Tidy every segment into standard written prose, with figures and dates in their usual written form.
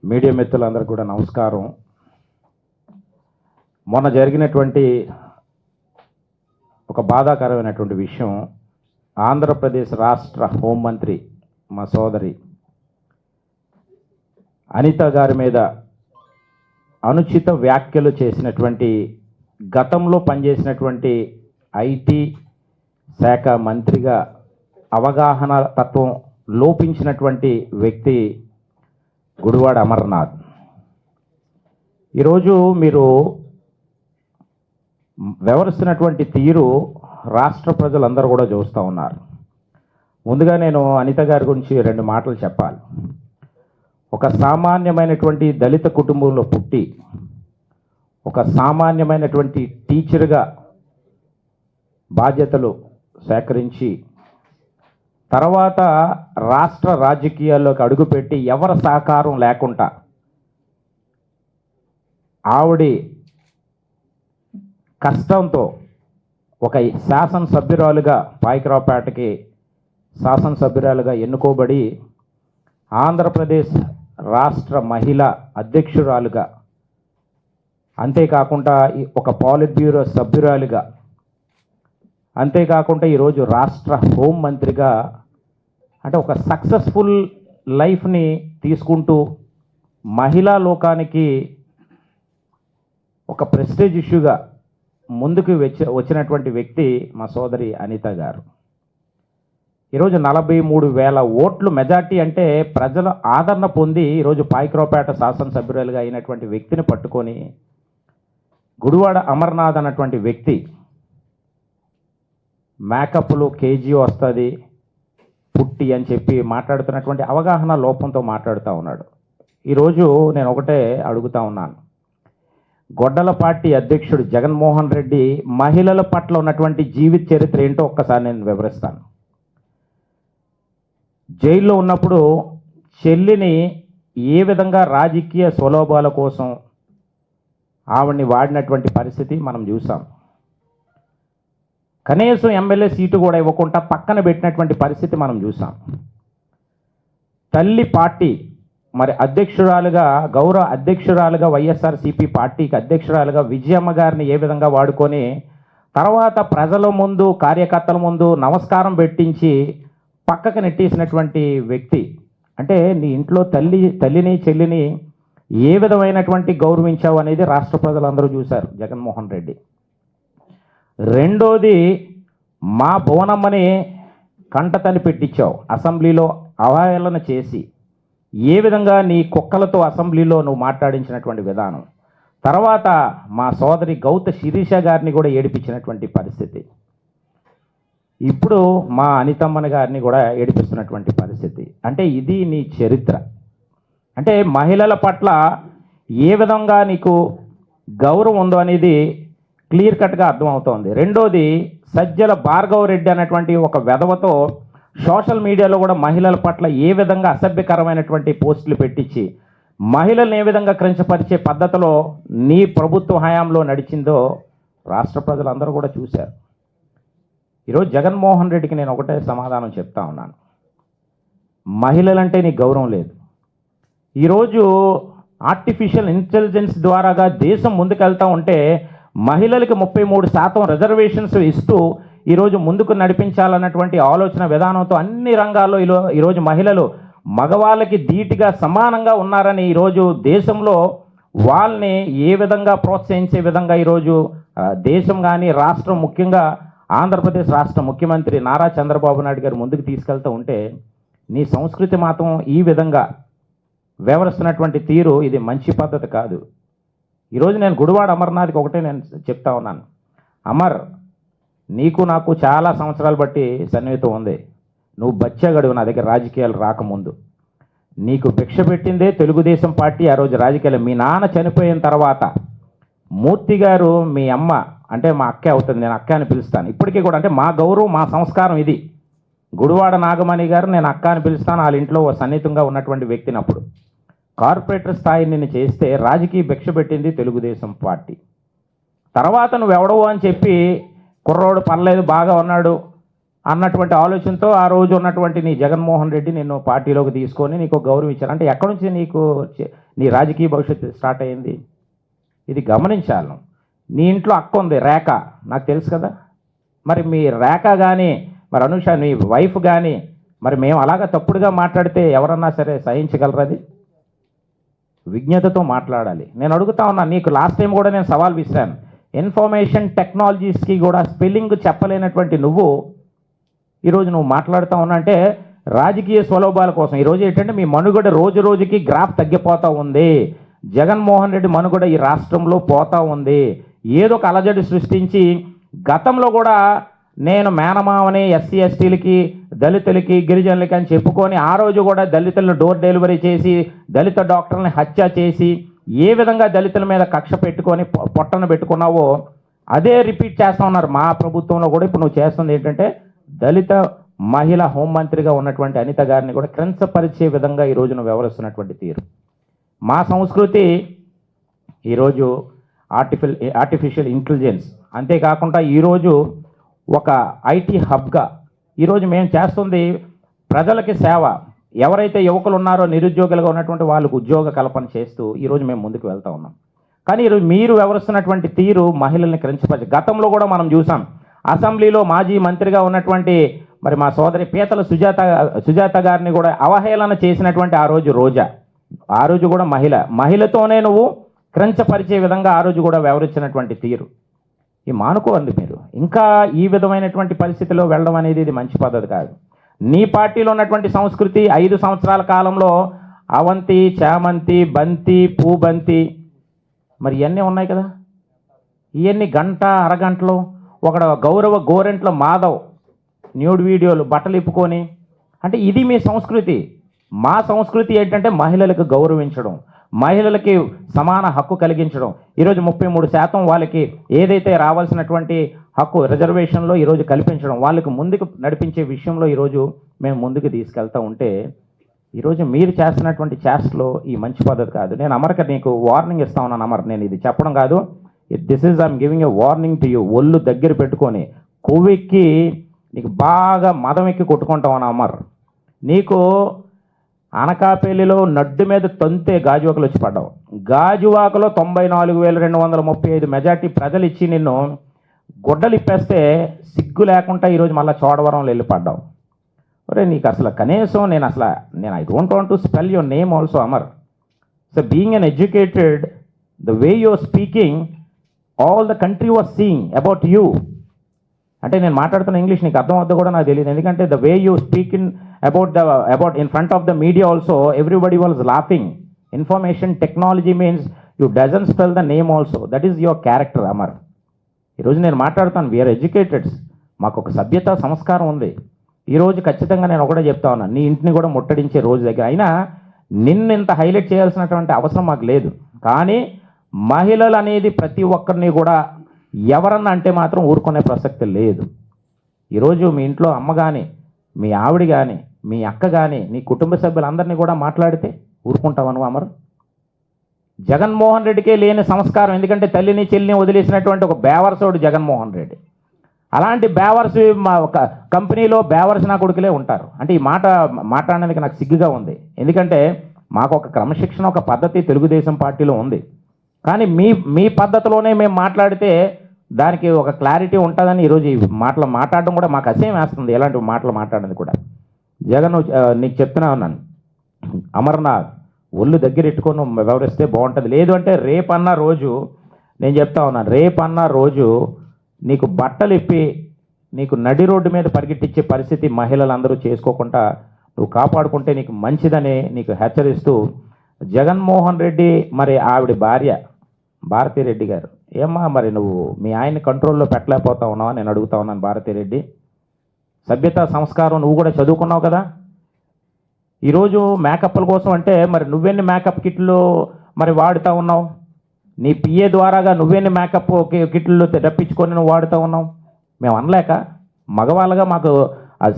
Media మిత్రులందరికీ కూడా నమస్కారం. మొన్న జరిగినటువంటి ఒక బాధాకరమైనటువంటి విషయం, ఆంధ్రప్రదేశ్ రాష్ట్ర హోంమంత్రి మా సోదరి అనిత గారి మీద అనుచిత వ్యాఖ్యలు చేసినటువంటి, గతంలో పనిచేసినటువంటి ఐటీ శాఖ మంత్రిగా అవగాహన తత్వం లోపించినటువంటి వ్యక్తి గుడివాడ అమర్నాథ్. ఈరోజు మీరు వ్యవహరిస్తున్నటువంటి తీరు రాష్ట్ర ప్రజలందరూ కూడా చూస్తూ ఉన్నారు. ముందుగా నేను అనిత గారి గురించి 2 మాటలు చెప్పాలి. ఒక సామాన్యమైనటువంటి దళిత కుటుంబంలో పుట్టి, ఒక సామాన్యమైనటువంటి టీచర్గా బాధ్యతలు సేకరించి, తర్వాత రాష్ట్ర రాజకీయాల్లోకి అడుగుపెట్టి ఎవరి సహకారం లేకుండా ఆవిడి కష్టంతో ఒక శాసనసభ్యురాలుగా, పాయకరావుపేటకి శాసనసభ్యురాలుగా ఎన్నుకోబడి ఆంధ్రప్రదేశ్ రాష్ట్ర మహిళా అధ్యక్షురాలుగా, అంతేకాకుండా ఒక పాలిట్ బ్యూరో సభ్యురాలుగా, అంతేకాకుండా ఈరోజు రాష్ట్ర హోంమంత్రిగా, అంటే ఒక సక్సెస్ఫుల్ లైఫ్ని తీసుకుంటూ మహిళా లోకానికి ఒక ప్రెస్టేజ్ ఇష్యూగా ముందుకు వచ్చినటువంటి వ్యక్తి మా సోదరి అనిత గారు. ఈరోజు 43,000 ఓట్లు మెజార్టీ, అంటే ప్రజల ఆదరణ పొంది ఈరోజు పాయకరావుపేట శాసనసభ్యురాలుగా అయినటువంటి వ్యక్తిని పట్టుకొని గుడివాడ అమర్నాథ్ అన్నటువంటి వ్యక్తి మేకప్లు కేజీ వస్తుంది పుట్టి అని చెప్పి మాట్లాడుతున్నటువంటి అవగాహన లోపంతో మాట్లాడుతూ ఉన్నాడు. ఈరోజు నేను ఒకటే అడుగుతా ఉన్నాను, గొడ్డల పార్టీ అధ్యక్షుడు జగన్మోహన్ రెడ్డి మహిళల పట్ల ఉన్నటువంటి జీవిత చరిత్ర ఏంటో ఒక్కసారి నేను వివరిస్తాను. జైల్లో ఉన్నప్పుడు చెల్లిని ఏ విధంగా రాజకీయ స్వలోభాల కోసం ఆవిడ్ని వాడినటువంటి పరిస్థితి మనం చూసాం. కనీసం ఎమ్మెల్యే సీటు కూడా ఇవ్వకుండా పక్కన పెట్టినటువంటి పరిస్థితి మనం చూసాం. తల్లి పార్టీ మరి అధ్యక్షురాలుగా, గౌరవ అధ్యక్షురాలుగా, వైఎస్ఆర్సీపీ పార్టీకి అధ్యక్షురాలుగా విజయమ్మ గారిని ఏ విధంగా వాడుకొని తర్వాత ప్రజల ముందు, కార్యకర్తల ముందు నమస్కారం పెట్టించి పక్కకు నెట్టేసినటువంటి వ్యక్తి. అంటే నీ ఇంట్లో తల్లిని చెల్లిని ఏ విధమైనటువంటి గౌరవించావు అనేది రాష్ట్ర ప్రజలందరూ చూశారు జగన్మోహన్ రెడ్డి. రెండోది, మా భువనమ్మని కంటతని పెట్టించావు, అసెంబ్లీలో అవహేళన చేసి ఏ విధంగా నీ కుక్కలతో అసెంబ్లీలో నువ్వు మాట్లాడించినటువంటి విధానం. తర్వాత మా సోదరి గౌత శిరీష గారిని కూడా ఏడిపించినటువంటి పరిస్థితి. ఇప్పుడు మా అనితమ్మని గారిని కూడా ఏడిపిస్తున్నటువంటి పరిస్థితి. అంటే ఇది నీ చరిత్ర. అంటే మహిళల పట్ల ఏ విధంగా నీకు గౌరవం ఉందో అనేది క్లియర్ కట్గా అర్థమవుతోంది. రెండోది, సజ్జల భార్గవ రెడ్డి అనేటువంటి ఒక వెధవతో సోషల్ మీడియాలో కూడా మహిళల పట్ల ఏ విధంగా అసభ్యకరమైనటువంటి పోస్టులు పెట్టించి మహిళలను ఏ విధంగా క్రించపరిచే పద్ధతిలో నీ ప్రభుత్వ హయాంలో నడిచిందో రాష్ట్ర ప్రజలందరూ కూడా చూశారు. ఈరోజు జగన్మోహన్ రెడ్డికి నేను ఒకటే సమాధానం చెప్తా ఉన్నాను, మహిళలంటే నీకు గౌరవం లేదు. ఈరోజు ఆర్టిఫిషియల్ ఇంటెలిజెన్స్ ద్వారాగా దేశం ముందుకెళ్తూ ఉంటే మహిళలకి 33% రిజర్వేషన్స్ ఇస్తూ ఈరోజు ముందుకు నడిపించాలన్నటువంటి ఆలోచన విధానంతో అన్ని రంగాల్లో ఈరోజు మహిళలు మగవాళ్ళకి ధీటుగా సమానంగా ఉన్నారని ఈరోజు దేశంలో వాళ్ళని ఏ విధంగా ప్రోత్సహించే విధంగా ఈరోజు దేశం కానీ రాష్ట్రం, ముఖ్యంగా ఆంధ్రప్రదేశ్ రాష్ట్ర ముఖ్యమంత్రి నారా చంద్రబాబు నాయుడు గారు ముందుకు తీసుకెళ్తూ ఉంటే నీ సంస్కృతి మాత్రం ఈ విధంగా వ్యవహరిస్తున్నటువంటి తీరు ఇది మంచి పద్ధతి కాదు. ఈరోజు నేను గుడివాడ అమర్నాథ్కి ఒకటే నేను చెప్తా ఉన్నాను, అమర్, నీకు నాకు చాలా సంవత్సరాలు బట్టి సన్నిహితం ఉంది. నువ్వు బచ్చగడువు నా దగ్గర రాజకీయాలు రాకముందు. నీకు భిక్ష పెట్టిందే తెలుగుదేశం పార్టీ. ఆ రోజు రాజకీయాలు మీ నాన్న చనిపోయిన తర్వాత మూర్తి గారు, మీ అమ్మ అంటే మా అక్కే అవుతుంది, నేను అక్క అని పిలుస్తాను ఇప్పటికీ కూడా. అంటే మా గౌరవం, మా సంస్కారం ఇది. గుడివాడ నాగమణి గారు నేను అక్క అని పిలుస్తాను, వాళ్ళ ఇంట్లో సన్నిహితంగా ఉన్నటువంటి వ్యక్తినప్పుడు. కార్పొరేటర్ స్థాయి నిన్ను చేస్తే రాజకీయ భిక్ష పెట్టింది తెలుగుదేశం పార్టీ. తర్వాత నువ్వు ఎవడవు అని చెప్పి కుర్రోడు పర్లేదు బాగా ఉన్నాడు అన్నటువంటి ఆలోచనతో ఆ రోజు ఉన్నటువంటి నీ జగన్మోహన్ రెడ్డి నిన్ను పార్టీలోకి తీసుకొని నీకు గౌరవం ఇచ్చారు. అంటే ఎక్కడి నుంచి నీకు నీ రాజకీయ భవిష్యత్తు స్టార్ట్ అయింది? ఇది గమనించాలి. నీ ఇంట్లో అక్క ఉంది రేఖ, నాకు తెలుసు కదా. మరి మీ రేఖ కానీ మరి అనుష నీ వైఫ్ కానీ మరి మేము అలాగా తప్పుడుగా మాట్లాడితే ఎవరన్నా సరే సహించగలరు? అది విజ్ఞతతో మాట్లాడాలి. నేను అడుగుతా ఉన్నా, నీకు లాస్ట్ టైం కూడా నేను సవాల్ విసిరాను. ఇన్ఫర్మేషన్ టెక్నాలజీస్కి కూడా స్పెల్లింగ్ చెప్పలేనటువంటి నువ్వు ఈరోజు నువ్వు మాట్లాడుతూ ఉన్నా అంటే రాజకీయ స్వలోభాల కోసం. ఈరోజు ఏంటంటే మీ మనుగడ రోజు రోజుకి గ్రాఫ్ తగ్గిపోతూ ఉంది. జగన్మోహన్ రెడ్డి మనుగడ ఈ రాష్ట్రంలో పోతూ ఉంది. ఏదో ఒక అలజడి సృష్టించి గతంలో కూడా నేను మేనమావని ఎస్సీ ఎస్టీలకి దళితులకి గిరిజనులకి అని చెప్పుకొని ఆ రోజు కూడా దళితులను డోర్ డెలివరీ చేసి దళిత డాక్టర్ని హత్య చేసి ఏ విధంగా దళితుల మీద కక్ష పెట్టుకొని పొట్టను పెట్టుకున్నావో అదే రిపీట్ చేస్తూ ఉన్నారు మా ప్రభుత్వంలో కూడా. ఇప్పుడు నువ్వు చేస్తుంది ఏంటంటే దళిత మహిళా హోంమంత్రిగా ఉన్నటువంటి అనిత గారిని కూడా కించపరిచే విధంగా ఈరోజు నువ్వు వ్యవహరిస్తున్నటువంటి తీరు. మా సంస్కృతి ఈరోజు ఆర్టిఫిషియల్ ఇంటెలిజెన్స్, అంతేకాకుండా ఈరోజు ఒక ఐటీ హబ్గా ఈరోజు మేము చేస్తుంది ప్రజలకి సేవ. ఎవరైతే యువకులు ఉన్నారో నిరుద్యోగులుగా ఉన్నటువంటి వాళ్ళకు ఉద్యోగ కల్పన చేస్తూ ఈరోజు మేము ముందుకు వెళ్తూ ఉన్నాం. కానీ ఈరోజు మీరు వ్యవహరిస్తున్నటువంటి తీరు మహిళల్ని కించపరిచి, గతంలో కూడా మనం చూసాం అసెంబ్లీలో మాజీ మంత్రిగా ఉన్నటువంటి మరి మా సోదరి పీతల సుజాత గారిని కూడా అవహేళన చేసినటువంటి ఆ రోజు రోజా, ఆ రోజు కూడా మహిళతోనే నువ్వు క్రంచపరిచే విధంగా ఆ రోజు కూడా వ్యవహరించినటువంటి తీరు ఈ మానుకోండి మీరు. ఇంకా ఈ విధమైనటువంటి పరిస్థితిలో వెళ్ళడం అనేది ఇది మంచి పద్ధతి కాదు. నీ పార్టీలో ఉన్నటువంటి సంస్కృతి 5 సంవత్సరాల కాలంలో అవంతి, చామంతి, బంతి, పూబంతి మరి ఇవన్నీ ఉన్నాయి కదా. ఇవన్నీ గంట అరగంటలో ఒక గౌరవ గోరెంట్ల మాధవ్ న్యూడ్ వీడియోలు బట్టలు ఇప్పుకొని, అంటే ఇది మీ సంస్కృతి. మా సంస్కృతి ఏంటంటే మహిళలకు గౌరవించడం, మహిళలకి సమాన హక్కు కలిగించడం. ఈరోజు 33% వాళ్ళకి ఏదైతే రావాల్సినటువంటి హక్కు రిజర్వేషన్లో ఈరోజు కల్పించడం, వాళ్ళకి ముందుకు నడిపించే విషయంలో ఈరోజు మేము ముందుకు తీసుకెళ్తూ ఉంటే ఈరోజు మీరు చేస్తున్నటువంటి చేష్టలో ఈ మంచి పద్ధతి కాదు. నేను అమర్కి నీకు వార్నింగ్ ఇస్తా ఉన్నాను అమర్. నేను ఇది చెప్పడం కాదు, this is I'm giving a warning to you. ఒళ్ళు దగ్గర పెట్టుకొని కొవ్వెక్కి నీకు బాగా మదం ఎక్కి కొట్టుకుంటావు అన్న అమర్. నీకు అనకాపల్లిలో నడ్డు మీద తంతే గాజువాకలు వచ్చి పడ్డావు. గాజువాకలో 94,235 మెజార్టీ ప్రజలు ఇచ్చి నిన్ను గుడ్డలు ఇప్పేస్తే సిగ్గు లేకుండా ఈరోజు మళ్ళీ చోడవరంలో వెళ్ళి పడ్డావు. ఒరే నీకు అసలు కనీసం నేను I don't want to spell your name also Amar. So being uneducated, the way you're speaking, all the country was seeing about you. అంటే నేను మాట్లాడుతున్న ఇంగ్లీష్ నీకు అర్థం అవుతుందో కూడా నాకు తెలియదు. ఎందుకంటే the way you speak in about in front of the media also everybody was laughing. Information technology means you doesn't spell the name also. That is your character Amar. ఈరోజు నేను మాట్లాడుతాను, వీఆర్ ఎడ్యుకేటెడ్స్, మాకు ఒక సభ్యత సంస్కారం ఉంది. ఈరోజు ఖచ్చితంగా నేను ఒకటే చెప్తా ఉన్నాను, నీ ఇంటిని కూడా ముట్టడించే రోజు దగ్గర. అయినా నిన్ను ఇంత హైలైట్ చేయాల్సినటువంటి అవసరం మాకు లేదు. కానీ మహిళలు అనేది ప్రతి ఒక్కరిని కూడా ఎవరన్నా అంటే మాత్రం ఊరుకునే ప్రసక్తి లేదు. ఈరోజు మీ ఇంట్లో అమ్మ కానీ, మీ ఆవిడ కానీ, మీ అక్క కానీ, నీ కుటుంబ సభ్యులందరినీ కూడా మాట్లాడితే ఊరుకుంటావు నువ్వు అమరు? జగన్మోహన్ రెడ్డికే లేని సంస్కారం. ఎందుకంటే తల్లిని చెల్లిని వదిలేసినటువంటి ఒక బేవర్సోడు జగన్మోహన్ రెడ్డి. అలాంటి బేవర్స్ మా ఒక కంపెనీలో బేవర్స్ నా కొడుకులే ఉంటారు. అంటే ఈ మాట మాట్లాడడానికి నాకు సిగ్గుగా ఉంది. ఎందుకంటే మాకు ఒక క్రమశిక్షణ, ఒక పద్ధతి తెలుగుదేశం పార్టీలో ఉంది. కానీ మీ పద్ధతిలోనే మేము మాట్లాడితే దానికి ఒక క్లారిటీ ఉంటుందని ఈరోజు ఈ మాటలు మాట్లాడడం కూడా మాకు అసహ్యం వేస్తుంది. ఎలాంటి మాటలు మాట్లాడడం కూడా. జగన్ నీకు చెప్తున్నా ఉన్నాను అమర్నాథ్, ఒళ్ళు దగ్గర ఎట్టుకొని వ్యవహరిస్తే బాగుంటుంది. లేదు అంటే రేపన్న రోజు నేను చెప్తా ఉన్నాను, రేపన్న రోజు నీకు బట్టలు ఇప్పి నీకు నడి రోడ్డు మీద పరిగెట్టించే పరిస్థితి మహిళలందరూ చేసుకోకుండా నువ్వు కాపాడుకుంటే నీకు మంచిదని నీకు హెచ్చరిస్తూ, జగన్మోహన్ రెడ్డి మరి ఆవిడ భార్య భారతీరెడ్డి గారు, ఏమ్మా మరి నువ్వు మీ ఆయన్ని కంట్రోల్లో పెట్టలేకపోతా ఉన్నావా నేను అడుగుతా ఉన్నాను. భారతీరెడ్డి, సభ్యత సంస్కారం నువ్వు కూడా చదువుకున్నావు కదా. ఈరోజు మేకప్ల కోసం అంటే మరి నువ్వెన్ని మేకప్ కిట్లు మరి వాడుతూ ఉన్నావు? నీ పిఏ ద్వారాగా నువ్వెన్ని మేకప్ కిట్లు రప్పించుకొని నువ్వు వాడుతూ ఉన్నావు? మేము అనలేక మగవాళ్ళగా మాకు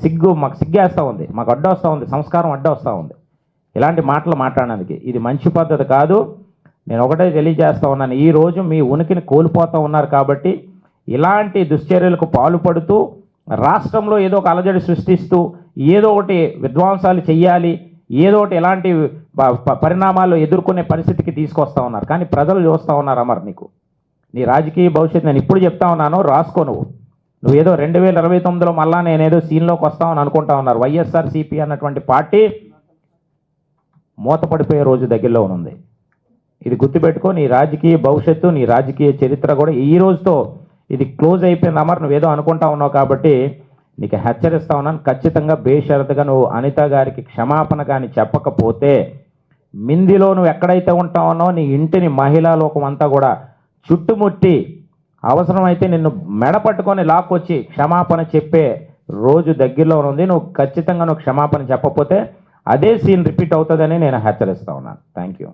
సిగ్గేస్తూ ఉంది, మాకు అడ్డొస్తూ ఉంది, సంస్కారం అడ్డొస్తూ ఉంది ఇలాంటి మాటలు మాట్లాడడానికి. ఇది మంచి పద్ధతి కాదు. నేను ఒకటే తెలియజేస్తూ ఉన్నాను, ఈరోజు మీ ఉనికిని కోల్పోతూ ఉన్నారు కాబట్టి ఇలాంటి దుశ్చర్యలకు పాల్పడుతూ రాష్ట్రంలో ఏదో ఒక అలజడి సృష్టిస్తూ ఏదో ఒకటి విధ్వంసాలు చెయ్యాలి, ఏదో ఒకటి ఎలాంటి పరిణామాలు ఎదుర్కొనే పరిస్థితికి తీసుకొస్తా ఉన్నారు. కానీ ప్రజలు చూస్తూ ఉన్నారు అమర్, నీకు నీ రాజకీయ భవిష్యత్తు నేను ఇప్పుడు చెప్తా ఉన్నాను, రాసుకో. నువ్వేదో 2029లో మళ్ళా నేనేదో సీన్లోకి వస్తామని అనుకుంటా ఉన్నారు. వైఎస్ఆర్సీపీ అన్నటువంటి పార్టీ మూతపడిపోయే రోజు దగ్గరలో ఉంది. ఇది గుర్తుపెట్టుకో. నీ రాజకీయ భవిష్యత్తు, నీ రాజకీయ చరిత్ర కూడా ఈ రోజుతో ఇది క్లోజ్ అయిపోయింది అమర్. నువ్వేదో అనుకుంటా ఉన్నావు కాబట్టి నీకు హెచ్చరిస్తా ఉన్నాను. ఖచ్చితంగా బేషరతుగా నువ్వు అనిత గారికి క్షమాపణ కానీ చెప్పకపోతే మిందిలో నువ్వు ఎక్కడైతే ఉంటా ఉన్నావో నీ ఇంటిని మహిళా లోకం అంతా కూడా చుట్టుముట్టి అవసరమైతే నిన్ను మెడ పట్టుకొని లాక్కొచ్చి క్షమాపణ చెప్పే రోజు దగ్గరలో ఉంది. నువ్వు ఖచ్చితంగా క్షమాపణ చెప్పకపోతే అదే సీన్ రిపీట్ అవుతుందని నేను హెచ్చరిస్తా ఉన్నాను. Thank you.